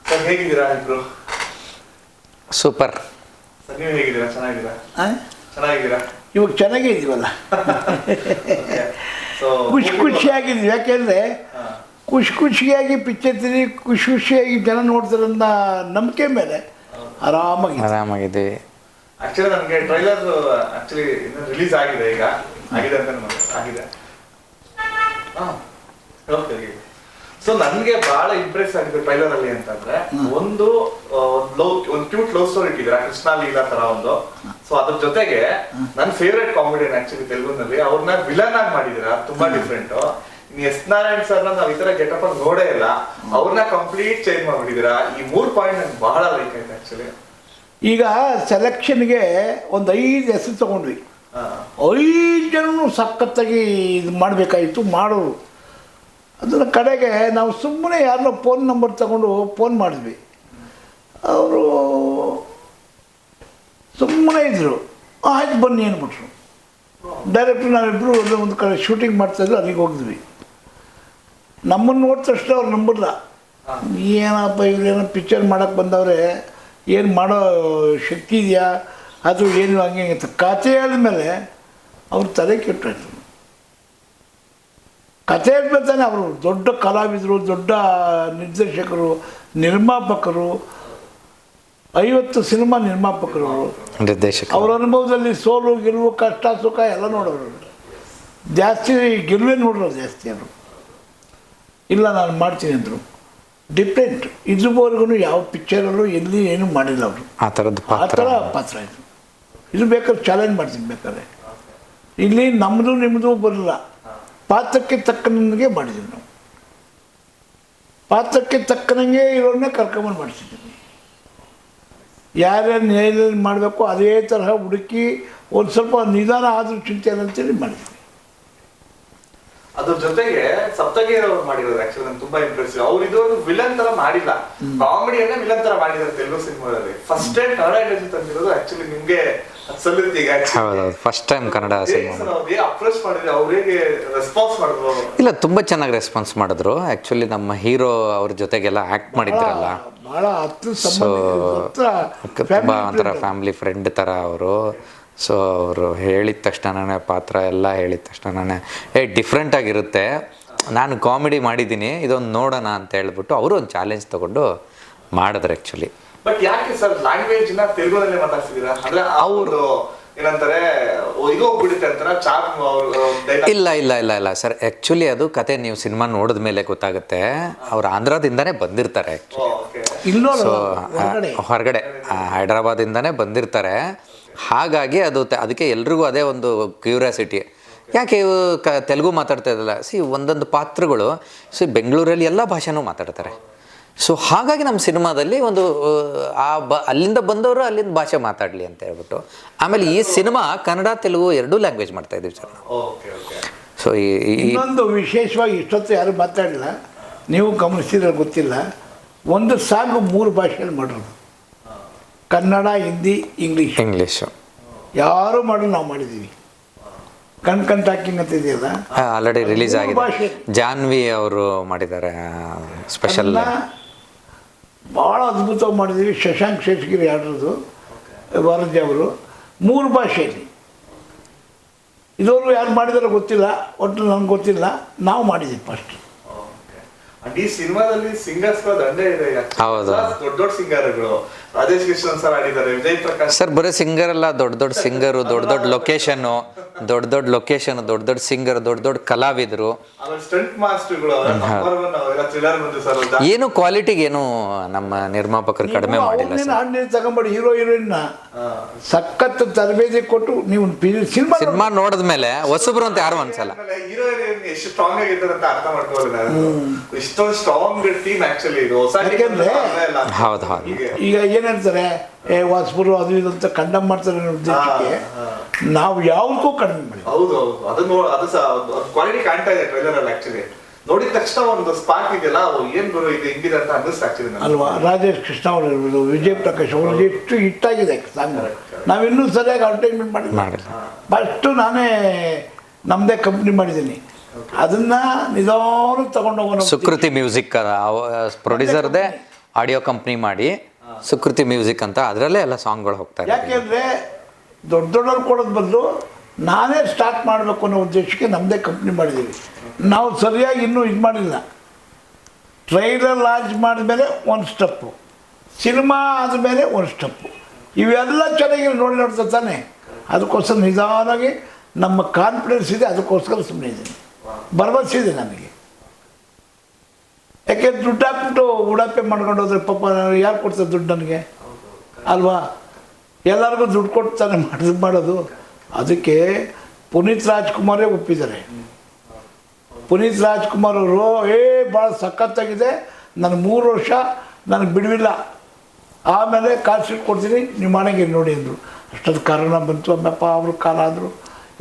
Sir ಹೇಗಿದ್ದೀರಾ ಇಬ್ರು? Super. Sir ನೀವು ಹೇಗಿದ್ದೀರಾ? ಚೆನ್ನಾಗಿದ್ದೀರಾ? ಇವಾಗ ಚೆನ್ನಾಗೇ ಇದೀವಲ್ಲ. ಖುಷಿಯಾಗಿದ್ವಿ. ಯಾಕೆಂದರೆ ಖುಷಿಯಾಗಿ ಪಿಕ್ಚರ್ ತಿರಿ ಖುಷಿಯಾಗಿ ಜನ ನೋಡ್ತಾರೆ ಅನ್ನೋ ನಂಬಿಕೆ ಮೇಲೆ ಆರಾಮಾಗಿದ್ದೀವಿ. ಆಕ್ಚುಲಿ ನನಗೆ ಟ್ರೈಲರ್ ರಿಲೀಸ್ ಆಗಿದೆ, ಈಗ ಆಗಿದೆ ಅಂತ ಆಗಿದೆ. ಸೊ ನನಗೆ ಬಹಳ ಇಂಪ್ರೆಸ್ ಆಗಿದೆ ಟ್ರೈಲರ್ ಅಲ್ಲಿ ಅಂತಂದ್ರೆ, ಒಂದು ಕ್ಯೂಟ್ ಲವ್ ಸ್ಟೋರಿ ಇಟ್ಟಿದ್ದೀರಾ, ಕೃಷ್ಣ ಲೀಲಾ ತರ ಒಂದು. ಸೊ ಅದ್ರ ಜೊತೆಗೆ ನನ್ನ ಫೇವ್ರೆಟ್ ಕಾಮಿಡಿಯನ್ ಆಕ್ಚುಲಿ ತೆಲುಗುನಲ್ಲಿ ಅವ್ರನ್ನ ವಿಲನ್ ಆಗಿ ಮಾಡಿದೀರಾ, ತುಂಬಾ ಡಿಫ್ರೆಂಟ್. ಎಸ್ ನಾರಾಯಣ್ ಸರ್ನ ನಾವ್ ಈ ತರ ಗೆಟಪ್ ಅಲ್ಲಿ ನೋಡೇ ಇಲ್ಲ, ಅವ್ರನ್ನ ಕಂಪ್ಲೀಟ್ ಚೇಂಜ್ ಮಾಡ್ಬಿಟ್ಟಿದ್ದೀರಾ. ಈ 3 ಪಾಯಿಂಟ್ ನಂಗೆ ಬಹಳ ಲೈಕ್ ಆಯ್ತು ಆಕ್ಚುಲಿ. ಈಗ ಸೆಲೆಕ್ಷನ್ಗೆ ಒಂದು 5 ಹೆಸರು ತಗೊಂಡ್ವಿ. 5 ಜನನು ಸಖತ್ತಾಗಿ ಇದು ಮಾಡಬೇಕಾಯಿತು, ಮಾಡೋರು. ಅದರ ಕಡೆಗೆ ನಾವು ಸುಮ್ಮನೆ ಯಾರನ್ನೋ ಫೋನ್ ನಂಬರ್ ತಗೊಂಡು ಫೋನ್ ಮಾಡಿದ್ವಿ. ಅವರು ಸುಮ್ಮನೆ ಇದ್ದರು, ಆಯ್ತು ಬನ್ನಿ ಅಂದ್ಬಿಟ್ರು. ಡೈರೆಕ್ಟ್ರು ನಾವಿಬ್ಬರು ಒಂದು ಕಡೆ ಶೂಟಿಂಗ್ ಮಾಡ್ತಾಯಿದ್ರು, ಅಲ್ಲಿಗೆ ಹೋಗಿದ್ವಿ. ನಮ್ಮನ್ನು ನೋಡಿದ ತಕ್ಷಣ ಅವ್ರು ನಂಬಲ್ಲ. ಏನಪ್ಪ ಇವ್ರೇನೋ ಪಿಕ್ಚರ್ ಮಾಡೋಕ್ಕೆ ಬಂದವ್ರೆ, ಏನು ಮಾಡೋ ಶಕ್ತಿ ಇದೆಯಾ ಅದು ಏನು ಹಂಗೆ ಅಂತ ಕತೆ ಹೇಳಿದ್ಮೇಲೆ ಅವ್ರು ತಲೆ ಕೆಟ್ಟೋಯ್ತು. ಕತೆ ಹೇಳ್ಮೇಲೆ ತಾನೆ ಅವರು ದೊಡ್ಡ ಕಲಾವಿದರು, ದೊಡ್ಡ ನಿರ್ದೇಶಕರು, ನಿರ್ಮಾಪಕರು, 50 ಸಿನಿಮಾ ನಿರ್ಮಾಪಕರು. ಅವ್ರ ಅನುಭವದಲ್ಲಿ ಸೋಲು ಗೆಲುವು ಕಷ್ಟ ಸುಖ ಎಲ್ಲ ನೋಡೋರು. ಜಾಸ್ತಿ ಗೆಲುವೇ ನೋಡೋರು ಜಾಸ್ತಿ. ಅವರು ಇಲ್ಲ ನಾನು ಮಾಡ್ತೀನಿ ಅಂದರು. ಡಿಫ್ರೆಂಟ್. ಇದುವರೆಗೂ ಯಾವ ಪಿಕ್ಚರಲ್ಲೂ ಎಲ್ಲಿ ಏನೂ ಮಾಡಿಲ್ಲ ಅವರು. ಆ ಥರ ಪಾತ್ರ ಇದು. ಇದು ಬೇಕಾದ್ರೆ ಚಾಲೆಂಜ್ ಮಾಡ್ತೀನಿ. ಬೇಕಾದ್ರೆ ಇಲ್ಲಿ ನಮ್ಮದು ನಿಮ್ಮದು ಬರಲ್ಲ, ಪಾತ್ರಕ್ಕೆ ತಕ್ಕನಂಗೆ ಮಾಡಿದ್ದೀವಿ ನಾವು. ಪಾತ್ರಕ್ಕೆ ತಕ್ಕನಂಗೆ ಇರೋರನ್ನೇ ಕರ್ಕೊಂಬಂದು ಮಾಡಿಸಿದ್ದೀವಿ. ಯಾರ್ಯಾರು ಏನೇನು ಮಾಡಬೇಕು ಅದೇ ತರಹ ಹುಡುಕಿ ಒಂದು ಸ್ವಲ್ಪ ನಿಧಾನ ಆದರೂ ಚಿಂತೆ ಅಂತೇಳಿ ಮಾಡಿದ್ವಿ. ಅದ್ರ ಜೊತೆಗೆ ಸಪ್ತಗಿರಿ ಅವ್ರು ಮಾಡಿರೋದು ಆಕ್ಚುಲಿ ನಂಗೆ ತುಂಬಾ ಇಂಪ್ರೆಸಿವ್. ಅವ್ರು ಇದೊಂದು ವಿಲನ್ ತರ ಮಾಡಿಲ್ಲ, ಕಾಮಿಡಿಯನ್ನೇ ವಿಲನ್ ತರ ಮಾಡಿದ್ದಾರೆ ತೆಲುಗು ಸಿನಿಮಾದಲ್ಲಿ. ಫಸ್ಟ್ ಟೈಮ್ ಕನ್ನಡ ಇಂಡಸ್ಟ್ರಿ ತಂದಿರೋದು ಆಕ್ಚುಲಿ ನಿಮ್ಗೆ ಸಲ್ಲುತ್ತೆ. ಈಗ first time Kannada cinema approach ಮಾಡಿದ್ರೆ ಅವ್ರು ಹೇಗೆ ರೆಸ್ಪಾನ್ಸ್ ಮಾಡಿದ್ರು? ಇಲ್ಲ, ತುಂಬ ಚೆನ್ನಾಗಿ ರೆಸ್ಪಾನ್ಸ್ ಮಾಡಿದ್ರು. ಆ್ಯಕ್ಚುಲಿ ನಮ್ಮ ಹೀರೋ ಅವ್ರ ಜೊತೆಗೆಲ್ಲ ಆ್ಯಕ್ಟ್ ಮಾಡಿದ್ರಲ್ಲ, ಸೊ ತುಂಬ ಒಂಥರ ಫ್ಯಾಮಿಲಿ ಫ್ರೆಂಡ್ ಥರ ಅವರು. ಸೊ ಅವರು ಹೇಳಿದ ತಕ್ಷಣನೇ ಪಾತ್ರ ಎಲ್ಲ ಹೇಳಿದ ತಕ್ಷಣನೇ ಡಿಫ್ರೆಂಟಾಗಿರುತ್ತೆ, ನಾನು ಕಾಮಿಡಿ ಮಾಡಿದ್ದೀನಿ ಇದೊಂದು ನೋಡೋಣ ಅಂತ ಹೇಳ್ಬಿಟ್ಟು ಅವರು ಒಂದು ಚಾಲೆಂಜ್ ತೊಗೊಂಡು ಮಾಡಿದ್ರು ಆ್ಯಕ್ಚುಲಿ. ಬಟ್ ಯಾಕೆ ಸರ್ ಲ್ಯಾಂಗ್ವೇಜ್ ನ ತೆಲುಗುನಲ್ಲೇ ಮಾತಾಡ್ತಿದ್ದೀರಾ? ಅಂದ್ರೆ ಅವರು ಏನಂತಾರೆ ಇದು ಹೋಗ್ಬಿಡುತ್ತೆ ಅಂತಾರ ಚಾಪ್? ಇಲ್ಲ ಇಲ್ಲ ಇಲ್ಲ ಇಲ್ಲ ಸರ್, ಆ್ಯಕ್ಚುಲಿ ಅದು ಕತೆ ನೀವು ಸಿನಿಮಾ ನೋಡಿದ ಮೇಲೆ ಗೊತ್ತಾಗುತ್ತೆ. ಅವ್ರು ಆಂಧ್ರದಿಂದನೇ ಬಂದಿರ್ತಾರೆ ಆ್ಯಕ್ಚುಲಿ. ಸೊ ಹೊರಗಡೆ ಹೈದ್ರಾಬಾದಿಂದನೇ ಬಂದಿರ್ತಾರೆ. ಹಾಗಾಗಿ ಅದಕ್ಕೆ ಎಲ್ರಿಗೂ ಅದೇ ಒಂದು ಕ್ಯೂರಿಯಾಸಿಟಿ, ಯಾಕೆ ತೆಲುಗು ಮಾತಾಡ್ತಾ ಇದ್ದಲ್ಲ. ಒಂದೊಂದು ಪಾತ್ರಗಳು ಬೆಂಗಳೂರಲ್ಲಿ ಎಲ್ಲ ಭಾಷೆನೂ ಮಾತಾಡ್ತಾರೆ. ಸೊ ಹಾಗಾಗಿ ನಮ್ಮ ಸಿನಿಮಾದಲ್ಲಿ ಒಂದು ಅಲ್ಲಿಂದ ಬಂದವರು ಅಲ್ಲಿಂದ ಭಾಷೆ ಮಾತಾಡಲಿ ಅಂತ ಹೇಳ್ಬಿಟ್ಟು, ಆಮೇಲೆ ಈ ಸಿನಿಮಾ ಕನ್ನಡ ತೆಲುಗು 2 ಲ್ಯಾಂಗ್ವೇಜ್ ಮಾಡ್ತಾ ಇದ್ದೀವಿ ಸರ್. ಸೊ ಇನ್ನೊಂದು ವಿಶೇಷವಾಗಿ ಇಷ್ಟೊತ್ತು ಯಾರು ಮಾತಾಡಿಲ್ಲ, ನೀವು ಗಮನಿಸಿದ್ರೆ ಗೊತ್ತಿಲ್ಲ, ಒಂದು ಸಾಂಗು 3 ಭಾಷೆಯಲ್ಲಿ ಮಾಡೋದು. ಕನ್ನಡ, ಹಿಂದಿ, ಇಂಗ್ಲೀಷು ಯಾರು ಮಾಡೋದು ನಾವು ಮಾಡಿದ್ದೀವಿ. ಕಣ್ ಟಾಕಿಂಗ್ ಅಂತ ಇದೆಯಲ್ಲ, ಆಲ್ರೆಡಿ ರಿಲೀಸ್ ಆಗಿದೆ. ಜಾನ್ವಿ ಅವರು ಮಾಡಿದ್ದಾರೆ ಸ್ಪೆಷಲ್, ಭಾಳ ಅದ್ಭುತವಾಗಿ ಮಾಡಿದ್ದೀವಿ. ಶಶಾಂಕ್ ಶೇಷಗಿರಿ ಆಡಿರೋದು, ವಾರಜಿ ಅವರು 3 ಭಾಷೆಯಲ್ಲಿ. ಇದವರು ಯಾರು ಮಾಡಿದಾರೋ ಗೊತ್ತಿಲ್ಲ, ಒಟ್ಟು ನನಗೆ ಗೊತ್ತಿಲ್ಲ, ನಾವು ಮಾಡಿದ್ದೀವಿ ಫಸ್ಟ್. ಈ ಸಿನಿಮಾದಲ್ಲಿ ಸಿಂಗರ್ಸ್ ದಂಡೆ ಇದೆ. ಹೌದು, ದೊಡ್ಡ ದೊಡ್ಡ ಸಿಂಗರ್ಗಳು ರಾಜೇಶ್ ಕೃಷ್ಣನ್ ಸರ್ ಆಡಿದ್ದಾರೆ, ವಿಜಯ್ ಪ್ರಕಾಶ್ ಸರ್. ಬರೀ ಸಿಂಗರ್ ಅಲ್ಲ, ದೊಡ್ಡ ಸಿಂಗರು, ದೊಡ್ಡ ಲೊಕೇಶನ್, ದೊಡ್ಡ ಸಿಂಗರ್, ದೊಡ್ಡ ಕಲಾವಿದರು, ಏನು ಕ್ವಾಲಿಟಿಗೆ ಏನು ನಮ್ಮ ನಿರ್ಮಾಪಕರು ಕಡಿಮೆ ಮಾಡಿಲ್ಲ ಸರ್. ತಗೊಂಡ್ಬಿಡಿ ಹೀರೋ ಹೀರೋಯಿನ್ನ ಸಖತ್ ತರಬೇತಿ ಕೊಟ್ಟು ನೀವು ಸಿನಿಮಾ ನೋಡಿದ್ಮೇಲೆ ಹೊಸಬ್ರು ಅಂತ ಯಾರು ಅನ್ಸಲ್ಲ. ಎಷ್ಟು ಸ್ಟ್ರಾಂಗ್ ಆಗಿದ್ದಾರೆ ಅಂತ ಅರ್ಥ ಮಾಡ್ಕೊಳ್ಳಿ. ಇಷ್ಟೊಂದು ಸ್ಟ್ರಾಂಗ್ ಟೀಮ್ ಆಕ್ಚುಲಿ ಇದು. ಹೌದು ಹೌದು. ಈಗ ಏನಂತಾರೆ ವಾಸ್ಪುರು ಅದು ಇದು ಅಂತ ಕಂಡಮ್ ಮಾಡ್ತಾರೆ ಅನ್ನೋ ಉದ್ದೇಶಕ್ಕೆ ನಾವು ಯಾವುದಕ್ಕೂ ಕಡಿಮೆ ಮಾಡಿ. ಹೌದು ಹೌದು, ಅದು ಕ್ವಾಲಿಟಿ ಕಾಣ್ತಾ ಇದೆ ಟ್ರೈಲರ್ ಅಲ್ಲಿ. ಆಕ್ಚುಲಿ ನೋಡಿದ ತಕ್ಷಣ ಒಂದು ಸ್ಪಾರ್ಕ್ ಇದೆಯಲ್ಲ, ಏನ್ ಗುರು ಇದು ಹಿಂಗಿದೆ ಅಂತ ಅನ್ನಿಸ್ತು ಆಕ್ಚುಲಿ ಅಲ್ವಾ. ರಾಜೇಶ್ ಕೃಷ್ಣ ಅವರು ಇರ್ಬೋದು, ವಿಜಯ್ ಪ್ರಕಾಶ್ ಅವರು ಎಷ್ಟು ಹಿಟ್ಟಾಗಿದೆ ಸಾಂಗ್. ನಾವಿನ್ನೂ ಸರಿಯಾಗಿ ಅಡ್ವರ್ಟೈಸ್ಮೆಂಟ್ ಮಾಡಿಲ್ಲ. ಫಸ್ಟು ನಾನೇ ನಮ್ಮದೇ ಕಂಪ್ನಿ ಮಾಡಿದ್ದೀನಿ, ಅದನ್ನ ನಿಧಾನ ತಗೊಂಡೋಗೋಣ. ಸುಕೃತಿ ಮ್ಯೂಸಿಕ್ ಪ್ರೊಡ್ಯೂಸರ್ದೇ ಆಡಿಯೋ ಕಂಪ್ನಿ ಮಾಡಿ ಸುಕೃತಿ ಮ್ಯೂಸಿಕ್ ಅಂತ ಅದರಲ್ಲೇ ಎಲ್ಲ ಸಾಂಗ್ಗಳು ಹೋಗ್ತಾ ಇದೆ. ಯಾಕೆಂದರೆ ದೊಡ್ಡವ್ರು ಕೊಡೋದು ಬದಲು ನಾನೇ ಸ್ಟಾರ್ಟ್ ಮಾಡಬೇಕು ಅನ್ನೋ ಉದ್ದೇಶಕ್ಕೆ ನಮ್ಮದೇ ಕಂಪ್ನಿ ಮಾಡಿದ್ದೀವಿ. ನಾವು ಸರಿಯಾಗಿ ಇನ್ನೂ ಇದು ಮಾಡಿಲ್ಲ. ಟ್ರೈಲರ್ ಲಾಂಚ್ ಮಾಡಿದ್ಮೇಲೆ ಒಂದು ಸ್ಟೆಪ್ಪು, ಸಿನಿಮಾ ಆದಮೇಲೆ ಒಂದು ಸ್ಟೆಪ್ಪು, ಇವೆಲ್ಲ ಚೆನ್ನಾಗಿ ನೋಡ್ತಾ ತಾನೆ. ಅದಕ್ಕೋಸ್ಕರ ನಿಧಾನವಾಗಿ ನಮ್ಮ ಕಾನ್ಫಿಡೆನ್ಸ್ ಇದೆ, ಅದಕ್ಕೋಸ್ಕರ ಸುಮ್ಮನೆ ಇದ್ದೀನಿ. ಭರವಸೆ ಇದೆ ನನಗೆ. ಯಾಕೆ ದುಡ್ಡು ಹಾಕ್ಬಿಟ್ಟು ಉಡಾಪೆ ಮಾಡ್ಕೊಂಡು ಹೋದ್ರೆ ಪಾಪ ಯಾರು ಕೊಡ್ತಾರೆ ದುಡ್ಡು ನನಗೆ ಅಲ್ವಾ? ಎಲ್ಲರಿಗೂ ದುಡ್ಡು ಕೊಡ್ತಾನೆ ಮಾಡೋದು. ಅದಕ್ಕೆ ಪುನೀತ್ ರಾಜ್ಕುಮಾರೇ ಒಪ್ಪಿದ್ದಾರೆ. ಪುನೀತ್ ರಾಜ್ಕುಮಾರ್ ಅವರು ಭಾಳ ಸಖತ್ತಾಗಿದೆ, ನನಗೆ 3 ವರ್ಷ ನನಗೆ ಬಿಡುವಿಲ್ಲ, ಆಮೇಲೆ ಕಾಲ್ ಶೀಟ್ ಕೊಡ್ತೀನಿ ನೀವು ಮಾಡಂಗೆ ನೋಡಿ ಅಂದರು. ಅಷ್ಟೊಂದು ಕಾರಣ ಬಂತು, ಅಮ್ಮಪ್ಪ ಅವ್ರ ಕಾಲ ಆದರು.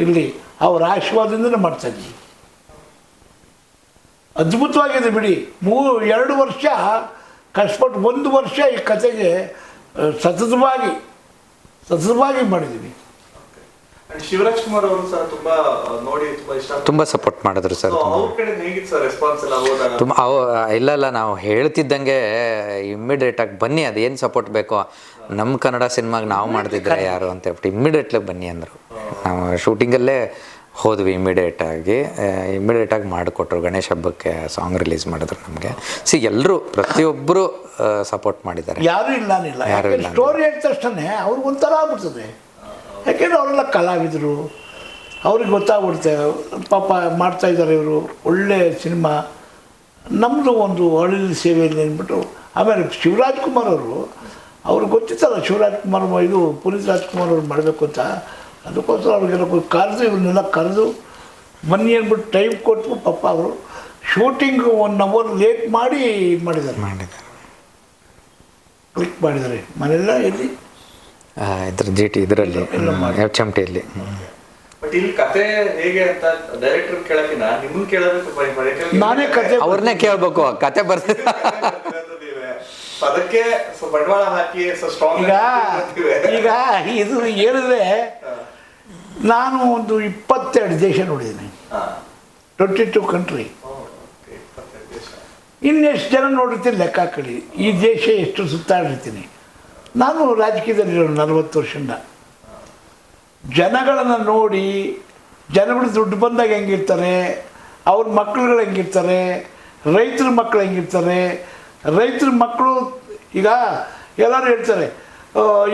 ಇಲ್ಲಿ ಅವ್ರ ಆಶೀರ್ವಾದದಿಂದಲೇ ಮಾಡ್ತಾಯಿದ್ವಿ. ಅದ್ಭುತವಾಗಿದೆ ಬಿಡಿ. 2 ವರ್ಷ ಕಷ್ಟಪಟ್ಟು 1 ವರ್ಷ ಈ ಕತೆಗೆ ಸತತವಾಗಿ ಮಾಡಿದ್ದೀವಿ. ಶಿವರಾಜ್ ಕುಮಾರ್ ಅವರು ಸರ್ ತುಂಬಾ ನೋಡಿ ತುಂಬಾ ಇಷ್ಟ, ತುಂಬ ಸಪೋರ್ಟ್ ಮಾಡಿದ್ರು ಸರ್. ಅವ್ರ ಕಡೆ ಹೇಗಿತ್ತು ಸರ್ ರೆಸ್ಪಾನ್ಸ್ ಎಲ್ಲ ಹೋದಾಗ? ತುಂಬ ಇಲ್ಲ ನಾವು ಹೇಳ್ತಿದ್ದಂಗೆ ಇಮ್ಮಿಡಿಯೇಟಾಗಿ ಬನ್ನಿ, ಅದೇನು ಸಪೋರ್ಟ್ ಬೇಕೋ ನಮ್ಮ ಕನ್ನಡ ಸಿನಿಮಾಗೆ ನಾವು ಮಾಡ್ತಿದ್ರೆ ಯಾರು ಅಂತ ಹೇಳ್ಬಿಟ್ಟು ಇಮ್ಮಿಡಿಯೇಟ್ಲಾಗಿ ಬನ್ನಿ ಅಂದರು. ನಾವು ಶೂಟಿಂಗಲ್ಲೇ ಹೋದ್ವಿ ಇಮ್ಮಿಡಿಯೇಟಾಗಿ ಮಾಡಿಕೊಟ್ರು. ಗಣೇಶ ಹಬ್ಬಕ್ಕೆ ಸಾಂಗ್ ರಿಲೀಸ್ ಮಾಡಿದ್ರು ನಮಗೆ. ಎಲ್ಲರೂ ಪ್ರತಿಯೊಬ್ಬರು ಸಪೋರ್ಟ್ ಮಾಡಿದ್ದಾರೆ. ಯಾರೂ ಇಲ್ಲ. ಸ್ಟೋರಿ ಹೇಳಿದ ತಕ್ಷಣ ಅವ್ರಿಗೊಂಥರ ಆಗ್ಬಿಡ್ತದೆ. ಯಾಕೆಂದರೆ ಅವರೆಲ್ಲ ಕಲಾವಿದರು, ಅವ್ರಿಗೆ ಗೊತ್ತಾಗ್ಬಿಡುತ್ತೆ ಪಾಪ ಮಾಡ್ತಾಯಿದ್ದಾರೆ ಇವರು ಒಳ್ಳೆ ಸಿನಿಮಾ, ನಮ್ಮದು ಒಂದು ಒಳ್ಳೆ ಸೇವೆಯಲ್ಲಿ ಅಂದ್ಬಿಟ್ಟು. ಆಮೇಲೆ ಶಿವರಾಜ್ ಕುಮಾರ್ ಅವರು ಅವ್ರಿಗೆ ಗೊತ್ತಿತ್ತಲ್ಲ ಶಿವರಾಜ್ ಕುಮಾರ್ ಇದು ಪುನೀತ್ ರಾಜ್ಕುಮಾರ್ ಅವ್ರು ಮಾಡಬೇಕು ಅಂತ. ಅದಕ್ಕೋಸ್ಕರ ಅವ್ರಿಗೆಲ್ಲ ಕರೆದು ಇವ್ರನ್ನೆಲ್ಲ ಕರೆದು ಬನ್ನಿ ಅಂದ್ಬಿಟ್ಟು ಟೈಮ್ ಕೊಟ್ಟು ಪಾಪ ಅವರು ಶೂಟಿಂಗ್ 1 ಅವರ್ ಲೇಟ್ ಮಾಡಿ ಮಾಡಿದ್ದಾರೆ. ಕ್ಲಿಕ್ ಮಾಡಿದ್ದಾರೆ ಮನೆಲ್ಲ ಎಲ್ಲಿ ಇದ್ರ GT ಇದರಲ್ಲಿ ಚಮಟಿಯಲ್ಲಿ. ಬಟ್ ಇಲ್ಲಿ ಕತೆ ಹೇಗೆ ಅಂತ ಡೈರೆಕ್ಟರ್ ಕೇಳಕ್ಕಿನ ನಿಮ್ಮನ್ನ ಕೇಳಬೇಕು, ನಾನೇ ಕತೆ ಅವ್ರನ್ನೇ ಕೇಳಬೇಕು. ಕತೆ ಬರ್ತಿದೆ ಅದಕ್ಕೆ ಬಂಡವಾಳ ಹಾಕಿ ಸ್ಟ್ರಾಂಗ್. ಈಗ ಇದು ಹೇಳಿದ್ರೆ ನಾನು ಒಂದು 22 ದೇಶ ನೋಡಿದ್ದೀನಿ, 22 ಕಂಟ್ರಿ. ಇನ್ನೆಷ್ಟು ಜನ ನೋಡಿರ್ತೀನಿ ಲೆಕ್ಕ ಹಾಕೊಳ್ಳಿ. ಈ ದೇಶ ಎಷ್ಟು ಸುತ್ತಾಡಿರ್ತೀನಿ ನಾನು. ರಾಜಕೀಯದಲ್ಲಿರೋ 40 ವರ್ಷದಿಂದ ಜನಗಳನ್ನು ನೋಡಿ, ಜನಗಳು ದುಡ್ಡು ಬಂದಾಗ ಹೆಂಗಿರ್ತಾರೆ, ಅವ್ರ ಮಕ್ಕಳುಗಳು ಹೆಂಗಿರ್ತಾರೆ, ರೈತರ ಮಕ್ಕಳು ಹೆಂಗಿರ್ತಾರೆ. ರೈತರ ಮಕ್ಕಳು ಈಗ ಎಲ್ಲರೂ ಹೇಳ್ತಾರೆ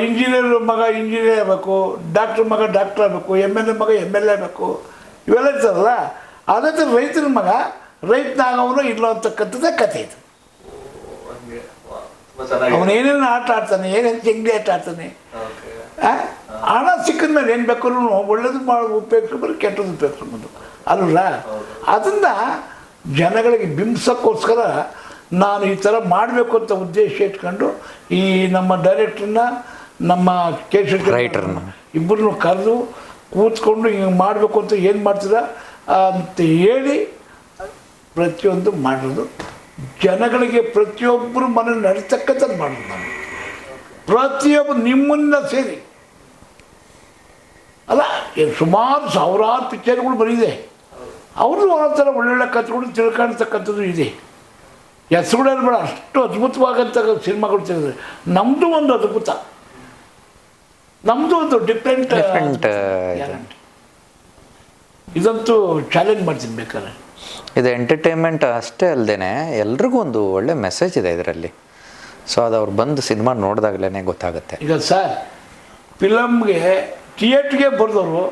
ಇಂಜಿನಿಯರ್ ಮಗ ಇಂಜಿನಿಯರ್ ಆಗಬೇಕು, ಡಾಕ್ಟ್ರ್ ಮಗ ಡಾಕ್ಟ್ರ್ ಆಗಬೇಕು, MLA ಮಗ MLA ಆಗಬೇಕು, ಇವೆಲ್ಲ ಇರ್ತಾರಲ್ಲ. ಅದೇ ಥರ ರೈತರ ಮಗ ರೈತನಾಗವನು ಇಲ್ಲ ಅಂತಕ್ಕಂಥದ್ದೇ ಕಥೆ ಇದು. ಅವನೇನೇನು ಆಟ ಆಡ್ತಾನೆ, ಏನೇನು ಚೆಂಡಿ ಆಟ ಆಡ್ತಾನೆ. ಹಣ ಸಿಕ್ಕಿದ ಮೇಲೆ ಏನು ಬೇಕಾದ್ರೂ ಒಳ್ಳೇದು ಮಾಡೋದು ಉಪಯೋಗಿಸ್ಬೋದು, ಕೆಟ್ಟದ್ದು ಉಪಯೋಗಿಸ್ಬೋದು ಅಲ್ಲ. ಅದನ್ನು ಜನಗಳಿಗೆ ಬಿಂಬಿಸೋಕ್ಕೋಸ್ಕರ ನಾನು ಈ ಥರ ಮಾಡಬೇಕು ಅಂತ ಉದ್ದೇಶ ಇಟ್ಕೊಂಡು ಈ ನಮ್ಮ ಡೈರೆಕ್ಟ್ರನ್ನ ನಮ್ಮ ರೈಟರ್ನ ಇಬ್ಬರನ್ನು ಕರೆದು ಕೂತ್ಕೊಂಡು ಹಿಂಗೆ ಮಾಡಬೇಕು ಅಂತ ಏನು ಮಾಡ್ತೀರಾ ಅಂತ ಹೇಳಿ ಪ್ರತಿಯೊಂದು ಮಾಡೋದು. ಜನಗಳಿಗೆ ಪ್ರತಿಯೊಬ್ಬರು ಮನೇಲಿ ನಡೀತಕ್ಕಂಥದ್ದು ಮಾಡೋದು. ನಾನು ಪ್ರತಿಯೊಬ್ಬರು ನಿಮ್ಮನ್ನ ಸೇರಿ ಅಲ್ಲ, ಸುಮಾರು ಸಾವಿರಾರು ಪಿಕ್ಚರ್ಗಳು ಬಂದಿದೆ. ಅವ್ರದ್ದು ಆ ಥರ ಒಳ್ಳೊಳ್ಳೆ ಕಥೆಗಳು ತಿಳ್ಕೊಳ್ತಕ್ಕಂಥದ್ದು ಇದೆ. ಹೆಸರುಗಳು ಬೇಡ, ಅಷ್ಟು ಅದ್ಭುತವಾಗಂಥ ಸಿನಿಮಾಗಳು ತೆಗೆದ್ರೆ ನಮ್ಮದು ಒಂದು ಅದ್ಭುತ, ನಮ್ಮದು ಒಂದು ಡಿಫ್ರೆಂಟ್. ಇದಂತೂ ಚಾಲೆಂಜ್ ಮಾಡ್ತೀನಿ ಬೇಕಾದ್ರೆ. ಇದು ಎಂಟರ್ಟೈನ್ಮೆಂಟ್ ಅಷ್ಟೇ ಅಲ್ಲದೆ ಎಲ್ರಿಗೂ ಒಂದು ಒಳ್ಳೆ ಮೆಸೇಜ್ ಇದೆ ಇದರಲ್ಲಿ. ಸೊ ಅದು ಅವ್ರು ಬಂದು ಸಿನಿಮಾ ನೋಡಿದಾಗಲೇ ಗೊತ್ತಾಗುತ್ತೆ. ಈಗ ಸರ್ ಫಿಲಮ್ಗೆ ಥಿಯೇಟ್ರಿಗೆ ಬರೆದವರು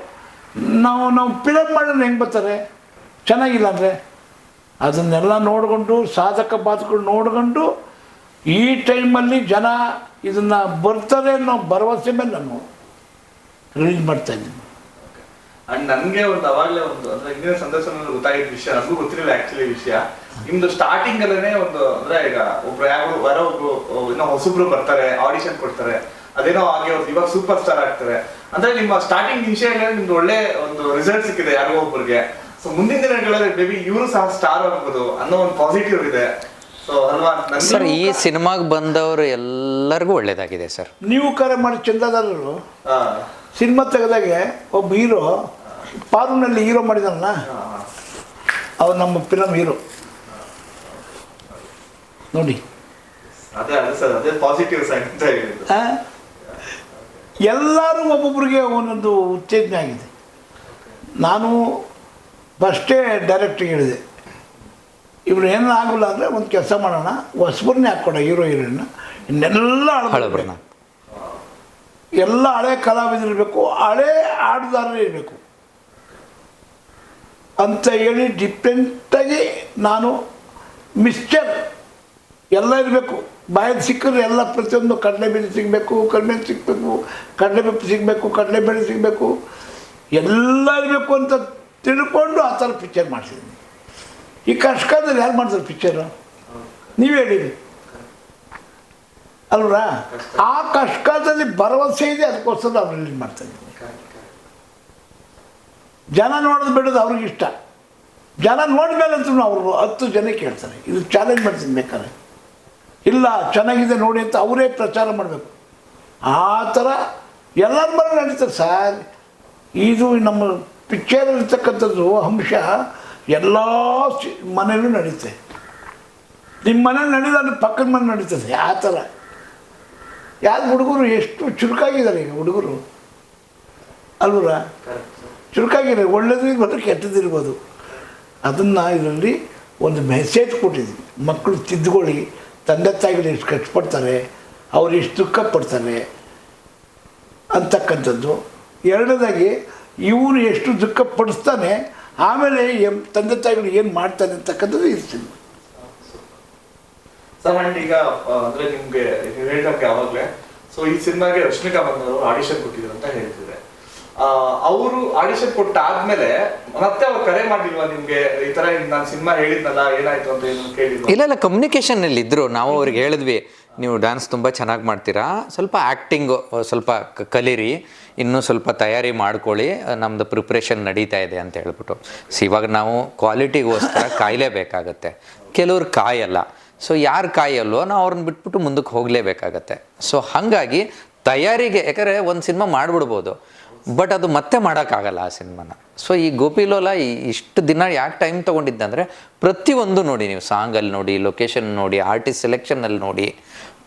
ನಾವು ಫಿಲಮ್ ಮಾಡೋದು ಹೆಂಗೆ ಬರ್ತಾರೆ ಚೆನ್ನಾಗಿಲ್ಲ ಅಂದರೆ ಅದನ್ನೆಲ್ಲ ನೋಡಿಕೊಂಡು ಸಾಧಕ ಬಾಧಕಗಳು ನೋಡಿಕೊಂಡು ಈ ಟೈಮಲ್ಲಿ ಜನ ಇದನ್ನು ಬರ್ತಾರೆ ಅನ್ನೋ ಭರವಸೆ ಮೇಲೆ ನಾನು ರಿಲೀಸ್ ಮಾಡ್ತಾಯಿದ್ದೀನಿ. ಅಂಡ್ ನನಗೆ ಒಂದು ಅವಾಗಲೇ ಒಂದು ಅಂದ್ರೆ ಹಿಂದಿನ ಸಂದರ್ಶನದಲ್ಲಿ ಗೊತ್ತಾಗಿದ್ದ ವಿಷಯ, ನನಗೂ ಗೊತ್ತಿರಲಿಲ್ಲ ಆಕ್ಚುಲಿ ವಿಷಯ. ನಿಮ್ದು ಸ್ಟಾರ್ಟಿಂಗ್ ಅಲ್ಲೇ ಒಂದು ಅಂದ್ರೆ ಈಗ ಒಬ್ರು ಯಾರು ಒಬ್ರು ಇನ್ನೂ ಹೊಸಬ್ರು ಬರ್ತಾರೆ, ಆಡಿಷನ್ ಕೊಡ್ತಾರೆ, ಅದೇನೋ ಆಗಿ ಅವ್ರು ಇವಾಗ ಸೂಪರ್ ಸ್ಟಾರ್ ಆಗ್ತಾರೆ ಅಂದ್ರೆ ನಿಮ್ಮ ಸ್ಟಾರ್ಟಿಂಗ್ ವಿಷಯ ನಿಮ್ದು ಒಳ್ಳೆ ಒಂದು ರಿಸಲ್ಟ್ ಸಿಕ್ಕಿದೆ ಯಾರಿಗೋ ಒಬ್ಬರಿಗೆ. ಸೊ ಮುಂದಿನ ದಿನಗಳಲ್ಲಿ ಮೇಬಿ ಇವರು ಸಹ ಸ್ಟಾರ್ ಆಗ್ಬೋದು ಅನ್ನೋ ಒಂದು ಪಾಸಿಟಿವ್ ಇದೆ. ಸೊ ಅಲ್ವಾ ಸರ್? ಈ ಸಿನಿಮಾಗೆ ಬಂದವರು ಎಲ್ಲರಿಗೂ ಒಳ್ಳೇದಾಗಿದೆ ಸರ್. ನೀವು ಕರೆ ಮಾಡಿ ಚಂದಾದಾರರು ಸಿನಿಮಾ ತೆಗೆದಾಗೆ ಒಬ್ಬ ಹೀರೋ ಪಾರುನಲ್ಲಿ ಹೀರೋ ಮಾಡಿದಾನಲ್ಲ, ಅವ್ರು ನಮ್ಮ ಫಿಲಮ್ ಹೀರೋ ನೋಡಿ. ಅದೇ ಪಾಸಿಟಿವ್ ಸೈನ್ ಅಂತ ಹೇಳಿದ್ದು. ಎಲ್ಲರೂ ಒಬ್ಬೊಬ್ಬರಿಗೆ ಒಂದೊಂದು ಉತ್ತೇಜನ ಆಗಿದೆ. ನಾನು ಫಸ್ಟೇ ಡೈರೆಕ್ಟ್ರಿಗೆ ಹೇಳಿದೆ, ಇವ್ರು ಏನೂ ಆಗೋಲ್ಲ ಅಂದರೆ ಒಂದು ಕೆಲಸ ಮಾಡೋಣ, ಹೊಸಬ್ರನ್ನೇ ಹಾಕ್ಕೊಡ ಹೀರೋ ಹೀರೋಯಿನ್ನ, ಇನ್ನೆಲ್ಲ ಹಳಬ್ರನ್ನ ಎಲ್ಲ ಹಳೆ ಕಲಾವಿದರು ಇರಬೇಕು, ಹಳೆ ಹಾಡುಗಾರರೇ ಇರಬೇಕು ಅಂತ ಹೇಳಿ ಡಿಫ್ರೆಂಟಾಗಿ ನಾನು ಮಿಕ್ಸ್ಚರ್ ಎಲ್ಲ ಇರಬೇಕು. ಬಾಯಲ್ಲಿ ಸಿಕ್ಕಿದ್ರೆ ಎಲ್ಲ ಪ್ರತಿಯೊಂದು ಕಡಲೆಬೇಳೆ ಸಿಗಬೇಕು, ಕಡಿಮೆ ಸಿಗಬೇಕು, ಕಡಲೆಬೇಳೆ ಸಿಗಬೇಕು, ಕಡಲೆಬೇಳೆ ಸಿಗಬೇಕು, ಎಲ್ಲ ಇರಬೇಕು ಅಂತ ತಿಳ್ಕೊಂಡು ಆ ಥರ ಪಿಕ್ಚರ್ ಮಾಡಿಸಿದ್ದೀನಿ. ಈ ಕಷ್ಟದಲ್ಲಿ ಯಾರು ಮಾಡ್ತಾರೆ ಪಿಕ್ಚರು? ನೀವು ಹೇಳಿರಿ ಅಲ್ವಾ? ಆ ಕಷ್ಟದಲ್ಲಿ ಭರವಸೆ ಇದೆ, ಅದಕ್ಕೋಸ್ಕರ ಅವ್ರು ರಿಲೀಸ್ ಮಾಡ್ತಾಯಿದ್ದೀನಿ. ಜನ ನೋಡೋದು ಬಿಡೋದು ಅವ್ರಿಗೆ ಇಷ್ಟ. ಜನ ನೋಡಿದ್ಮೇಲಂತೂ ಅವರು 10 ಜನ ಕೇಳ್ತಾರೆ, ಇದು ಚಾಲೆಂಜ್ ಮಾಡ್ತೀನಿ ಬೇಕಾದ್ರೆ, ಇಲ್ಲ ಚೆನ್ನಾಗಿದೆ ನೋಡಿ ಅಂತ ಅವರೇ ಪ್ರಚಾರ ಮಾಡಬೇಕು. ಆ ಥರ ಎಲ್ಲರ ಮನೆ ನಡೀತದೆ ಸರ್. ಇದು ನಮ್ಮ ಪಿಕ್ಚರಲ್ಲಿರ್ತಕ್ಕಂಥದ್ದು ಅಂಶ ಎಲ್ಲ ಮನೆಯಲ್ಲೂ ನಡೀತದೆ. ನಿಮ್ಮ ಮನೇಲಿ ನಡೆದ ಪಕ್ಕದ ಮನೆ ನಡೀತದೆ. ಆ ಥರ ಯಾರು ಹುಡುಗರು ಎಷ್ಟು ಚುರುಕಾಗಿದ್ದಾರೆ ಈಗ ಹುಡುಗರು ಅಲ್ವರ? ಚುರುಕಾಗಿದೆ, ಒಳ್ಳೇದಿರ್ಬೋದು ಕೆಟ್ಟದಿರ್ಬೋದು. ಅದನ್ನು ಇದರಲ್ಲಿ ಒಂದು ಮೆಸೇಜ್ ಕೊಟ್ಟಿದ್ದೀವಿ, ಮಕ್ಕಳು ತಿದ್ದುಕೊಳ್ಳಿ, ತಂದೆ ತಾಯಿಗಳು ಎಷ್ಟು ಕಷ್ಟಪಡ್ತಾರೆ, ಅವ್ರು ಎಷ್ಟು ದುಃಖ ಪಡ್ತಾರೆ ಅಂತಕ್ಕಂಥದ್ದು. ಎರಡನೇದಾಗಿ ಇವನು ಎಷ್ಟು ದುಃಖ ಪಡಿಸ್ತಾನೆ, ಆಮೇಲೆ ತಂದೆ ತಾಯಿಗಳು ಏನು ಮಾಡ್ತಾನೆ ಅಂತಕ್ಕಂಥದ್ದು ಇದು ಸಿನಿಮಾ. ಸರ್ ಆ್ಯಂಡ್ ಈಗ ಅಂದರೆ ನಿಮಗೆ ಹೇಳ್ದಂಗೆ ಅವಾಗಲೇ, ಸೊ ಈ ಸಿನಿಮಾಗೆ ರಶ್ಮಿಕಾ ಮಂದವರು ಆಡಿಷನ್ ಕೊಟ್ಟಿದ್ರು ಅಂತ ಹೇಳ್ತಿದ್ರೆ, ಅವರು ಆಡಿಷನ್ ಕೊಟ್ಟಾದ್ಮೇಲೆ ಮತ್ತೆ ಅವ್ರು ಕರೆ ಮಾಡಿಲ್ವಾ ನಿಮ್ಗೆ, ಈ ತರ ನಾನು ಸಿನಿಮಾ ಹೇಳಿದ್ನಲ್ಲ ಏನಾಯ್ತು ಅಂತ ಏನು ಕೇಳಿದ್ರು? ಇಲ್ಲ ಕಮ್ಯುನಿಕೇಶನ್ ಅಲ್ಲಿ ಇದ್ರು. ನಾವು ಅವ್ರಿಗೆ ಹೇಳಿದ್ವಿ, ನೀವು ಡ್ಯಾನ್ಸ್ ತುಂಬ ಚೆನ್ನಾಗಿ ಮಾಡ್ತೀರಾ, ಸ್ವಲ್ಪ ಆ್ಯಕ್ಟಿಂಗು ಸ್ವಲ್ಪ ಕಲೀರಿ, ಇನ್ನೂ ಸ್ವಲ್ಪ ತಯಾರಿ ಮಾಡ್ಕೊಳ್ಳಿ, ನಮ್ಮದು ಪ್ರಿಪ್ರೇಷನ್ ನಡೀತಾ ಇದೆ ಅಂತ ಹೇಳ್ಬಿಟ್ಟು. ಸೊ ಇವಾಗ ನಾವು ಕ್ವಾಲಿಟಿಗೋಸ್ಕರ ಕಾಯಲೇಬೇಕಾಗತ್ತೆ, ಕೆಲವ್ರು ಕಾಯಲ್ಲ. ಸೊ ಯಾರು ಕಾಯಲ್ವೋ ನಾವು ಅವ್ರನ್ನ ಬಿಟ್ಬಿಟ್ಟು ಮುಂದಕ್ಕೆ ಹೋಗಲೇಬೇಕಾಗತ್ತೆ. ಸೊ ಹಾಗಾಗಿ ತಯಾರಿಗೆ, ಯಾಕಂದರೆ ಒಂದು ಸಿನಿಮಾ ಮಾಡಿಬಿಡ್ಬೋದು, ಬಟ್ ಅದು ಮತ್ತೆ ಮಾಡೋಕ್ಕಾಗಲ್ಲ ಆ ಸಿನಿಮಾನ. ಸೊ ಈ ಗೋಪಿಲೋಲ ಇಷ್ಟು ದಿನ ಯಾಕೆ ಟೈಮ್ ತೊಗೊಂಡಿದ್ದೆ ಅಂದರೆ, ಪ್ರತಿಯೊಂದು ನೋಡಿ, ನೀವು ಸಾಂಗಲ್ಲಿ ನೋಡಿ, ಲೊಕೇಶನ್ ನೋಡಿ, ಆರ್ಟಿಸ್ಟ್ ಸೆಲೆಕ್ಷನಲ್ಲಿ ನೋಡಿ,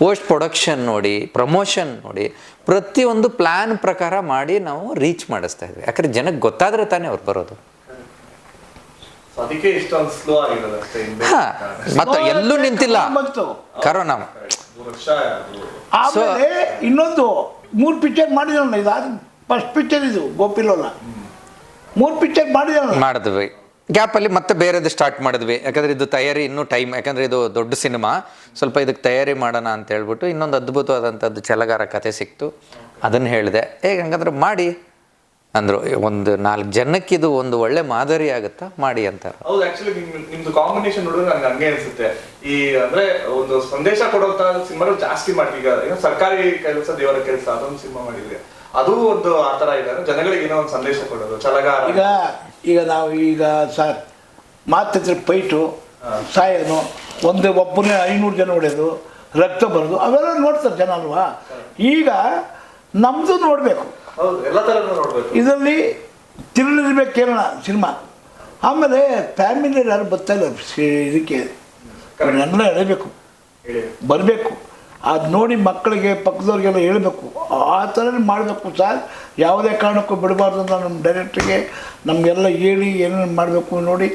ಪೋಸ್ಟ್ ಪ್ರೊಡಕ್ಷನ್ ನೋಡಿ, ಪ್ರಮೋಷನ್ ನೋಡಿ, ಪ್ರತಿಯೊಂದು ಪ್ಲ್ಯಾನ್ ಪ್ರಕಾರ ಮಾಡಿ ನಾವು ರೀಚ್ ಮಾಡಿಸ್ತಾ ಇದ್ವಿ. ಯಾಕಂದರೆ ಜನಕ್ಕೆ ಗೊತ್ತಾದರೆ ತಾನೇ ಅವ್ರು ಬರೋದು. ಅದಕ್ಕೆ ಇಷ್ಟೊಂದು ಸ್ಲೋ ಆಗಿರೋದು ಅಷ್ಟೇ. ಮತ್ತೆ ಎಲ್ಲೂ ನಿಂತಿಲ್ಲ, ಕರೋನಾ. ಆಮೇಲೆ ಇನ್ನೊಂದು 3 ಪಿಕ್ಚರ್ ಮಾಡಿದ್ರಲ್ಲ, ಇದಾದ ಫಸ್ಟ್ ಪಿಕ್ಚರ್ ಇದು ಗೋಪಿಲೋಲ. 3 ಪಿಕ್ಚರ್ ಮಾಡಿದ್ವಿ, ಗ್ಯಾಪಲ್ಲಿ ಮತ್ತೆ ಬೇರೆದು ಸ್ಟಾರ್ಟ್ ಮಾಡಿದ್ವಿ. ಯಾಕಂದರೆ ಇದು ತಯಾರಿ ಇನ್ನೂ ಟೈಮ್, ಯಾಕಂದರೆ ಇದು ದೊಡ್ಡ ಸಿನಿಮಾ, ಸ್ವಲ್ಪ ಇದಕ್ಕೆ ತಯಾರಿ ಮಾಡೋಣ ಅಂತ ಹೇಳ್ಬಿಟ್ಟು ಇನ್ನೊಂದು ಅದ್ಭುತವಾದಂಥದ್ದು ಛಲಗಾರ ಕತೆ ಸಿಕ್ತು, ಅದನ್ನು ಹೇಳಿದೆ. ಹಂಗಂದ್ರೆ ಮಾಡಿ ಅಂದರು. ಒಂದು 4 ಜನಕ್ಕೆ ಇದು ಒಂದು ಒಳ್ಳೆ ಮಾದರಿ ಆಗುತ್ತಾ, ಮಾಡಿ ಅಂತ. ಹೌದು, ಆಕ್ಚುಲಿ ನಿಮ್ದು ಕಾಂಬಿನೇಷನ್ ನೋಡಿದ್ರೆ ನನಗೆ ಹಂಗೆ ಅನ್ಸುತ್ತೆ. ಈ ಅಂದ್ರೆ ಒಂದು ಸಂದೇಶ ಕೊಡುವಂತ ಸಿನಿಮಾಗಳು ಜಾಸ್ತಿ ಮಾಡ್ತೀವಿ. ಈಗ ಸರ್ಕಾರಿ ಕೆಲಸ, ದೇವರ ಕೆಲಸ, ಅದೊಂದು ಸಿನಿಮಾ ಮಾಡಿದ್ರೆ ಅದು ಒಂದು ಆ ಥರ ಇದೆ, ಜನಗಳಿಗೆ ಏನೋ ಒಂದು ಸಂದೇಶ ಕೊಡೋದು. ಛಲಗಾರ ಈಗ ನಾವು ಈಗ ಸರ್ ಮಾತ್ರ ಪೈಟು ಸಾಯೋನು, ಒಬ್ಬನೇ 500 ಜನ ಹೊಡೆಯೋದು, ರಕ್ತ ಬರೋದು, ಅವೆಲ್ಲ ನೋಡ್ತಾರೆ ಜನ ಅಲ್ವಾ? ಈಗ ನಮ್ಮದು ನೋಡಬೇಕು, ಇದರಲ್ಲಿ ತಿರುಳಿರ್ಬೇಕು ಕೇಳೋಣ ಸಿನಿಮಾ. ಆಮೇಲೆ ಫ್ಯಾಮಿಲಿ ಯಾರು ಬರ್ತಾಯಿಲ್ಲ ಇದಕ್ಕೆ, ಎಲ್ಲ ಹೇಳಬೇಕು, ಬರಬೇಕು, ಅದು ನೋಡಿ ಮಕ್ಕಳಿಗೆ ಪಕ್ಕದವ್ರಿಗೆಲ್ಲ ಹೇಳಬೇಕು. ಆ ಥರ ಮಾಡಬೇಕು ಸರ್, ಯಾವುದೇ ಕಾರಣಕ್ಕೂ ಬಿಡಬಾರ್ದು ಅಂತ ನಮ್ಮ ಡೈರೆಕ್ಟ್ರಿಗೆ ನಮಗೆಲ್ಲ ಹೇಳಿ ಏನೇನು ಮಾಡಬೇಕು ನೋಡಿ.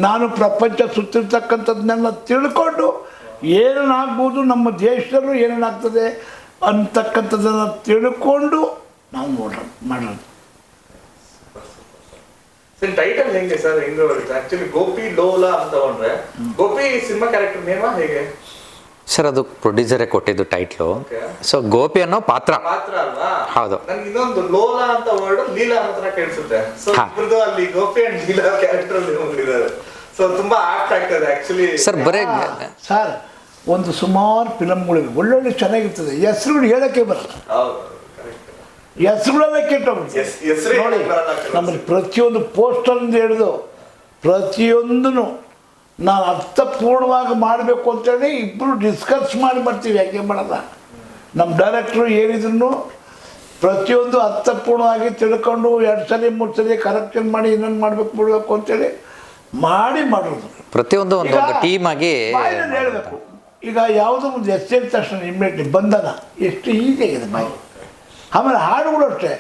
ನಾನು ಪ್ರಪಂಚ ಸುತ್ತಿರ್ತಕ್ಕಂಥದ್ದನ್ನೆಲ್ಲ ತಿಳ್ಕೊಂಡು ಏನೇನಾಗ್ಬೋದು, ನಮ್ಮ ದೇಶದಲ್ಲೂ ಏನೇನಾಗ್ತದೆ ಅಂತಕ್ಕಂಥದ್ದನ್ನು ತಿಳ್ಕೊಂಡು ನಾವು ಮಾಡೋದು. ಟೈಟಲ್ ಹೆಂಗೆ ಸರ್? ಹೆಂಗೆ ಬರುತ್ತೆ ಆಕ್ಚುಲಿ? ಗೋಪಿ ಲೋಲಾ ಅಂತ ತಗೊಂಡ್ರೆ ಗೋಪಿ ಸಿನಿಮಾ ಕ್ಯಾರೆಕ್ಟರ್ ನೇಮ ಹೇಗೆ ಸರ್? ಅದು ಪ್ರೊಡ್ಯೂಸರೇ ಕೊಟ್ಟಿದ್ದು ಟೈಟ್ಲು. ಸೊ ಗೋಪಿ ಅನ್ನೋ ಪಾತ್ರ ಅಲ್ವಾ? ಹೌದು. ನನಗೆ ಇನ್ನೊಂದು ಲೋಲಾ ಅಂತ ವರ್ಡ್ ಲೀಲಾ ಅಂತ ಕೇಳಿಸುತ್ತೆ. ಸೊ ಇಬ್ಬರದು ಅಲ್ಲಿ ಗೋಪಿ ಅಂಡ್ ಲೀಲಾ ಕ್ಯಾರೆಕ್ಟರ್ ಅಲ್ಲಿ ಹೋಗಿದ್ದಾರೆ. ಸೊ ತುಂಬಾ ಆಕ್ಟ್ ಆಗ್ತದೆ ಆಕ್ಚುಲಿ ಸರ್. ಬರೇ ಸರ್ ಒಂದು ಸುಮಾರು ಫಿಲಮ್ಗಳಿವೆ, ಒಳ್ಳೊಳ್ಳೆ ಚೆನ್ನಾಗಿರ್ತದೆ, ಹೆಸರುಗಳು ಹೇಳಕ್ಕೆ ಬರಲ್ಲ, ಹೆಸರುಗಳೆಲ್ಲ ಕೆಟ್ಟೋಗ್ಬಿಡ್ತದೆ ನೋಡಿ. ನಮ್ಮಲ್ಲಿ ಪ್ರತಿಯೊಂದು ಪೋಸ್ಟರ್ನಿಂದ ಹಿಡಿದು ಪ್ರತಿಯೊಂದೂ ನಾನು ಅರ್ಥಪೂರ್ಣವಾಗಿ ಮಾಡಬೇಕು ಅಂತೇಳಿ ಇಬ್ಬರು ಡಿಸ್ಕಸ್ ಮಾಡಿ ಬರ್ತೀವಿ. ಯಾಕೆ ಮಾಡಲ್ಲ, ನಮ್ಮ ಡೈರೆಕ್ಟ್ರು ಏನಿದ್ರು ಪ್ರತಿಯೊಂದು ಅರ್ಥಪೂರ್ಣವಾಗಿ ತಿಳ್ಕೊಂಡು 2 ಸಲ 3 ಸಲ ಕರೆಕ್ಷನ್ ಮಾಡಿ ಇನ್ನೊಂದು ಮಾಡಬೇಕು ಬಿಡಬೇಕು ಅಂತೇಳಿ ಮಾಡೋದು. ಪ್ರತಿಯೊಂದು ಒಂದು ಟೀಮ್ ಆಗಿ ಹೇಳಬೇಕು. ಈಗ ಯಾವುದೋ ಒಂದು ಎಸ್ಟೇಟ್ ತಕ್ಷಣ ಇಮ್ಮಿಡಿಯೇಟ್ಲಿ ಬಂಧನ ಎಷ್ಟು ಈಸಿ ಆಗಿದೆ ಬಾಯಿ. ಆಮೇಲೆ ಹಾಡುಗಳು ಅಷ್ಟೇ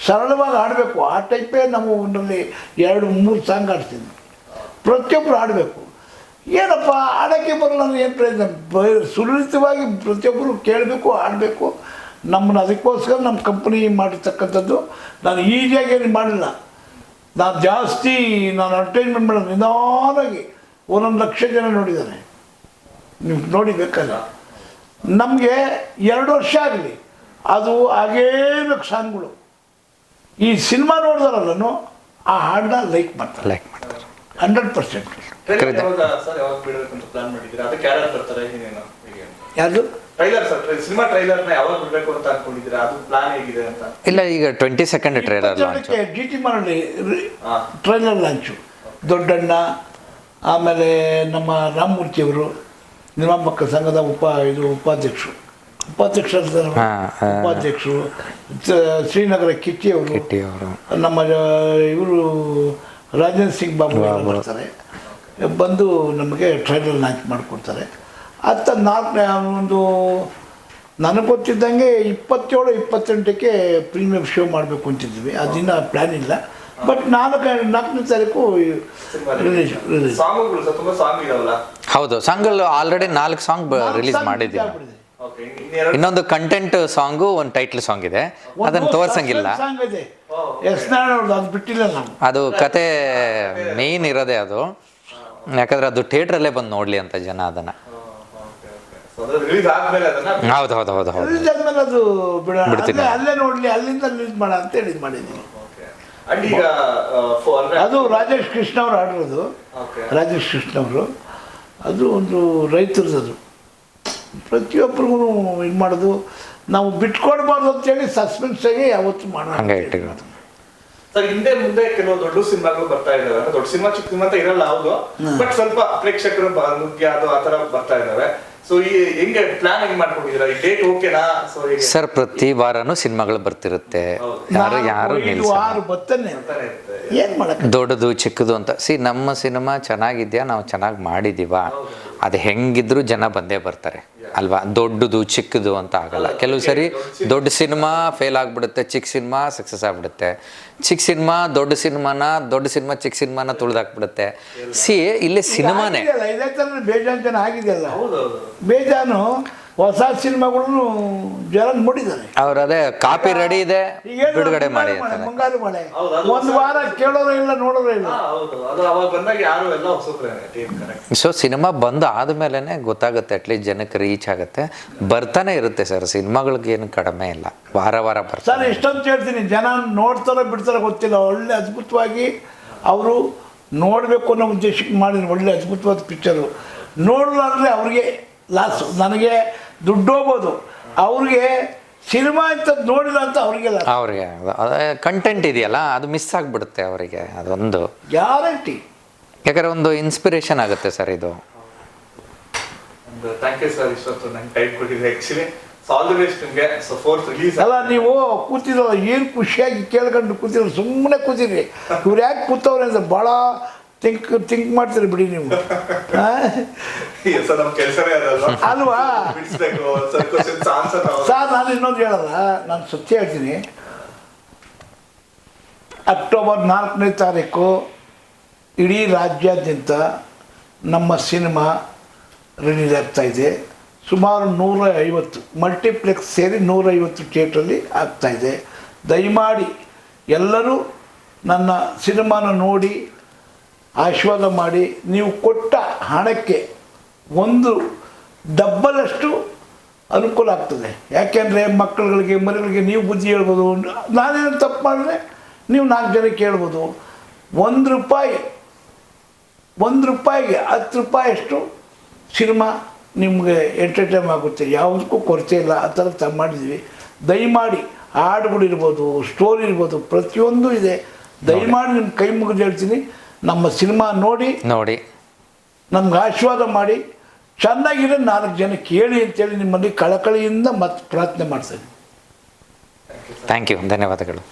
ಸರಳವಾಗಿ ಹಾಡಬೇಕು. ಆ ಟೈಪೇ ನಾವು ಒಂದರಲ್ಲಿ 2-3 ಸಾಂಗ್ ಆಡ್ತೀನಿ. ಪ್ರತಿಯೊಬ್ಬರು ಹಾಡಬೇಕು. ಏನಪ್ಪ ಹಾಡೋಕ್ಕೆ ಬರಲ್ಲ ಅಂದರೆ ಏನು ಪ್ರಯತ್ನ? ಸುಲಲಿತವಾಗಿ ಪ್ರತಿಯೊಬ್ಬರು ಕೇಳಬೇಕು, ಆಡಬೇಕು. ನಮ್ಮನ್ನು ಅದಕ್ಕೋಸ್ಕರ ನಮ್ಮ ಕಂಪ್ನಿ ಮಾಡಿರ್ತಕ್ಕಂಥದ್ದು. ನಾನು ಈಸಿಯಾಗಿ ಏನು ಮಾಡಿಲ್ಲ. ನಾನು ಜಾಸ್ತಿ ಅಡ್ವರ್ಟೈಸ್ಮೆಂಟ್ ಮಾಡೋದು ನಿಧಾನವಾಗಿ 1 ಲಕ್ಷ ಜನ ನೋಡಿದ್ದಾನೆ. ನೀವು ನೋಡಿ ಬೇಕಲ್ಲ. ನಮಗೆ 2 ವರ್ಷ ಆಗಲಿ ಅದು ಹಾಗೇ ಬೇಕು ಸಾಂಗ್ಗಳು. ಈ ಸಿನಿಮಾ ನೋಡಿದಾರಲ್ಲೂ ಆ ಹಾಡನ್ನ ಲೈಕ್ ಮಾಡ್ತಾರೆ 100%. ಯಾವುದು ಸಿನಿಮಾ ಟ್ರೈಲರ್ನ ಯಾವಾಗ ಬಿಡಬೇಕು ಅಂತ ಅನ್ಕೊಂಡಿದ್ದೀರಾ? ಅದು ಪ್ಲಾನ್ ಹೇಗಿದೆ ಅಂತ? ಇಲ್ಲ, ಈಗ 22nd ಟ್ರೈಲರ್ ಲಾಂಚ್. GT ಮರಳಿ ಟ್ರೈಲರ್ ಲಾಂಚು. ದೊಡ್ಡಣ್ಣ, ಆಮೇಲೆ ನಮ್ಮ ರಾಮಮೂರ್ತಿಯವರು ನಿರ್ಮಾಪಕ ಸಂಘದ ಉಪಾಧ್ಯಕ್ಷರು ಶ್ರೀನಗರ ಕಿಟ್ಟಿಯವರು, ನಮ್ಮ ಇವರು ರಾಜೇಂದ್ರ ಸಿಂಗ್ ಬಾಬು ಬರ್ತಾರೆ, ಬಂದು ನಮಗೆ ಟ್ರೈಲರ್ ಲಾಂಚ್ ಮಾಡಿಕೊಡ್ತಾರೆ. ಅಂತ 4 ಒಂದು ನನಗೆ ಗೊತ್ತಿದ್ದಂಗೆ 27-28ಕ್ಕೆ ಪ್ರೀಮಿಯರ್ ಶೋ ಮಾಡಬೇಕು ಅಂತಿದ್ವಿ. ಅದಿನ್ನ ಪ್ಲ್ಯಾನ್ ಇಲ್ಲ. ಬಟ್ 4ನೇ ತಾರೀಕು ರಿಲೀಸ್. ಹೌದು, ಸಾಂಗಲ್ಲಿ ಆಲ್ರೆಡಿ 4 ಸಾಂಗ್ ರಿಲೀಸ್ ಮಾಡಿದ್ದೀವಿ. ಇನ್ನೊಂದು ಕಂಟೆಂಟ್ ಸಾಂಗು, ಒಂದು ಟೈಟ್ಲ್ ಸಾಂಗ್ ಇದೆ, ಅದನ್ನು ತೋರ್ಸಂಗಿಲ್ಲ. ಅದು ಕತೆ ಮೇನ್ ಇರೋದೇ ಅದು. ಯಾಕಂದ್ರೆ ಅದು ಥಿಯೇಟ್ರಲ್ಲೇ ಬಂದು ನೋಡ್ಲಿ ಅಂತ ಜನ ಅದನ್ನ. ಹೌದು ಹೌದು ಹೌದು ಹೌದು. ಅದು ಬಿಡ್ತೀನಿ, ಅಲ್ಲೇ ನೋಡ್ಲಿ, ಅಲ್ಲಿಂದ ರಿಲೀಸ್ ಮಾಡ ಅಂತ ಹೇಳಿ ಮಾಡಿದ್ದೀನಿ. ಅದು ರಾಜೇಶ್ ಕೃಷ್ಣ ಅವರು ಆಡಿರೋದು. ರಾಜೇಶ್ ಕೃಷ್ಣ ಅವರು ಅದು ಒಂದು ರೈತರದ್ದು. ಪ್ರತಿಯೊಬ್ಬರಿಗೂ ಇದು ಮಾಡೋದು ನಾವು ಬಿಟ್ಕೊಡ್ಬಾರ್ದು ಅಂತೇಳಿ ಸಸ್ಪೆನ್ಸಾಗಿ ಯಾವತ್ತು ಮಾಡೋದು. ಸರ್, ಹಿಂದೆ ಮುಂದೆ ಕೆಲವು ದೊಡ್ಡ ಸಿನಿಮಾಗಳು ಬರ್ತಾ ಇದಾವೆ. ದೊಡ್ಡ ಸಿನಿಮಾ ಚಿಕ್ಕ ಸಿನಿಮಾ ಅಂತ ಇರಲ್ಲ, ಹೌದು, ಬಟ್ ಸ್ವಲ್ಪ ಪ್ರೇಕ್ಷಕರು ನುಗ್ಗಿ ಅದು ಆ ತರ ಬರ್ತಾ ಇದಾವೆ. ಸೊ ಈ ಹೆಂಗೆ ಪ್ಲಾನ್ ಹೆಂಗ್ ಮಾಡ್ಕೊಂಡಿದ್ದೀರಾ? ಈ ಡೇಟ್ ಓಕೆನಾ? ಸರ್, ಪ್ರತಿ ವಾರನೂ ಸಿನಿಮಾಗಳು ಬರ್ತಿರುತ್ತೆ. ಯಾರು ದೊಡ್ಡದು ಚಿಕ್ಕದು ಅಂತ ನಮ್ಮ ಸಿನಿಮಾ ಚೆನ್ನಾಗಿದ್ಯಾ, ನಾವು ಚೆನ್ನಾಗಿ ಮಾಡಿದೀವ, ಅದು ಹೆಂಗಿದ್ರು ಜನ ಬಂದೇ ಬರ್ತಾರೆ ಅಲ್ವಾ. ದೊಡ್ಡದು ಚಿಕ್ಕದು ಅಂತ ಆಗಲ್ಲ. ಕೆಲವು ಸರಿ ದೊಡ್ಡ ಸಿನಿಮಾ ಫೇಲ್ ಆಗ್ಬಿಡುತ್ತೆ, ಚಿಕ್ಕ ಸಿನಿಮಾ ಸಕ್ಸಸ್ ಆಗ್ಬಿಡುತ್ತೆ. ಚಿಕ್ಕ ಸಿನಿಮಾ ದೊಡ್ಡ ಸಿನಿಮಾ ಚಿಕ್ಕ ಸಿನಿಮಾನ ತುಳಿದಾಕ್ಬಿಡುತ್ತೆ. ಇಲ್ಲಿ ಸಿನಿಮಾನೇ ಬೇಜಾನ್ ಜನ ಆಗಿದೆಯಲ್ಲ, ಬೇಜಾನು ಹೊಸ ಸಿನಿಮಾಗಳನ್ನು ಜನ ನೋಡಿದ್ದಾರೆ. ಅವ್ರು ಅದೇ ಕಾಪಿ ರೆಡಿ ಇದೆ, ಬಿಡುಗಡೆ ಮಾಡಿ ಅಂತಾರೆ. ಮುಂಗಾರು ಮಳೆ ಒಂದು ವಾರ ಕೇಳೋರೇ ಇಲ್ಲ, ನೋಡೋರೇ ಇಲ್ಲ. ಸೊ ಸಿನಿಮಾ ಬಂದು ಆದ್ಮೇಲೆ ಗೊತ್ತಾಗುತ್ತೆ, ಅಟ್ಲೀಸ್ಟ್ ಜನಕ್ಕೆ ರೀಚ್ ಆಗುತ್ತೆ. ಬರ್ತಾನೆ ಇರುತ್ತೆ ಸರ್, ಸಿನಿಮಾಗಳಿಗೆ ಏನು ಕಡಿಮೆ ಇಲ್ಲ, ವಾರ ಬರ್ತಾರೆ. ಸರ್, ಇಷ್ಟೊಂದು ಹೇಳ್ತೀನಿ, ಜನ ನೋಡ್ತಾರೋ ಬಿಡ್ತಾರೋ ಗೊತ್ತಿಲ್ಲ. ಒಳ್ಳೆ ಅದ್ಭುತವಾಗಿ ಅವರು ನೋಡಬೇಕು ಅನ್ನೋ ಉದ್ದೇಶಕ್ಕೆ ಮಾಡಿದ್ರು. ಒಳ್ಳೆ ಅದ್ಭುತವಾದ ಪಿಕ್ಚರು. ನೋಡಲಾರ್ದ್ರೆ ಅವ್ರಿಗೆ ಲಾಸು. ನನಗೆ ದುಡ್ಡು ಹೋಗ್ಬೋದು, ಅವ್ರಿಗೆ ಸಿನಿಮಾ ಅಂತ ನೋಡಿಲ್ಲ ಅಂತ ಅವ್ರಿಗೆ ಕಂಟೆಂಟ್ ಇದೆಯಲ್ಲ, ಅದು ಮಿಸ್ ಆಗಿಬಿಡುತ್ತೆ ಅವರಿಗೆ. ಅದೊಂದು ಗ್ಯಾರಂಟಿ. ಯಾಕಂದ್ರೆ ಒಂದು ಇನ್ಸ್ಪಿರೇಷನ್ ಆಗುತ್ತೆ ಸರ್ ಇದು. ಥ್ಯಾಂಕ್ ಯು ಸರ್, ಇಷ್ಟೊತ್ತು ನಂಗೆ ಟೈಮ್ ಕೊಟ್ಟಿದ್ದೆ. ಆ್ಯಕ್ಚುಲಿ ಆಲ್ ದಿ ಬೆಸ್ಟ್ ನಿಮಗೆ. ಸೊ 4th ರಿಲೀಸ್ ಅಲ್ಲ, ನೀವು ಕೂತಿದ್ರಲ್ಲ, ಏನು ಖುಷಿಯಾಗಿ ಕೇಳ್ಕೊಂಡು ಕೂತಿದ್ರು, ಸುಮ್ಮನೆ ಕೂತಿದ್ರಿ. ಇವ್ರು ಯಾಕೆ ಕೂತವ್ರೆ ಅಂದ್ರೆ ಭಾಳ ಥಿಂಕ್ ಮಾಡ್ತೀರಿ ಬಿಡಿ ನೀವು. ಅಲ್ವಾ ಸರ್, ನಾನು ಇನ್ನೊಂದು ಹೇಳಲ್ಲ, ನಾನು ಸತ್ಯ ಹೇಳ್ತೀನಿ. ಅಕ್ಟೋಬರ್ 4ನೇ ತಾರೀಕು ಇಡೀ ರಾಜ್ಯಾದ್ಯಂತ ನಮ್ಮ ಸಿನಿಮಾ ರಿಲೀಸ್ ಆಗ್ತಾಯಿದೆ. ಸುಮಾರು 150 ಮಲ್ಟಿಪ್ಲೆಕ್ಸ್ ಸೇರಿ 150 ಥಿಯೇಟ್ರಲ್ಲಿ ಆಗ್ತಾಯಿದೆ. ದಯಮಾಡಿ ಎಲ್ಲರೂ ನನ್ನ ಸಿನಿಮಾನ ನೋಡಿ ಆಶೀರ್ವಾದ ಮಾಡಿ. ನೀವು ಕೊಟ್ಟ ಹಣಕ್ಕೆ ಒಂದು ಡಬ್ಬಲಷ್ಟು ಅನುಕೂಲ ಆಗ್ತದೆ. ಯಾಕೆಂದರೆ ಮಕ್ಕಳುಗಳಿಗೆ, ಮರಿಗಳಿಗೆ ನೀವು ಬುದ್ಧಿ ಹೇಳ್ಬೋದು. ನಾನೇನು ತಪ್ಪು ಮಾಡಿದ್ರೆ ನೀವು 4 ಜನಕ್ಕೆ ಹೇಳ್ಬೋದು. $1 ರೂಪಾಯಿಗೆ 10 ರೂಪಾಯಿಯಷ್ಟು ಸಿನಿಮಾ ನಿಮಗೆ ಎಂಟರ್ಟೈನ್ ಆಗುತ್ತೆ. ಯಾವುದಕ್ಕೂ ಕೊರತೆ ಇಲ್ಲ. ಆ ಥರ ಮಾಡಿದ್ವಿ. ದಯಮಾಡಿ ಹಾಡುಗಳಿರ್ಬೋದು, ಸ್ಟೋರಿ ಇರ್ಬೋದು, ಪ್ರತಿಯೊಂದು ಇದೆ. ದಯಮಾಡಿ ನಿಮ್ಮ ಕೈ ಮುಗಿದು ಹೇಳ್ತೀನಿ, ನಮ್ಮ ಸಿನಿಮಾ ನೋಡಿ ನಮ್ಗೆ ಆಶೀರ್ವಾದ ಮಾಡಿ. ಚೆನ್ನಾಗಿರೋ 4 ಜನ ಕೇಳಿ ಅಂತೇಳಿ ನಿಮ್ಮಲ್ಲಿ ಕಳಕಳಿಯಿಂದ ಮತ್ತೆ ಪ್ರಾರ್ಥನೆ ಮಾಡ್ತೀನಿ. ಥ್ಯಾಂಕ್ ಯು, ಧನ್ಯವಾದಗಳು.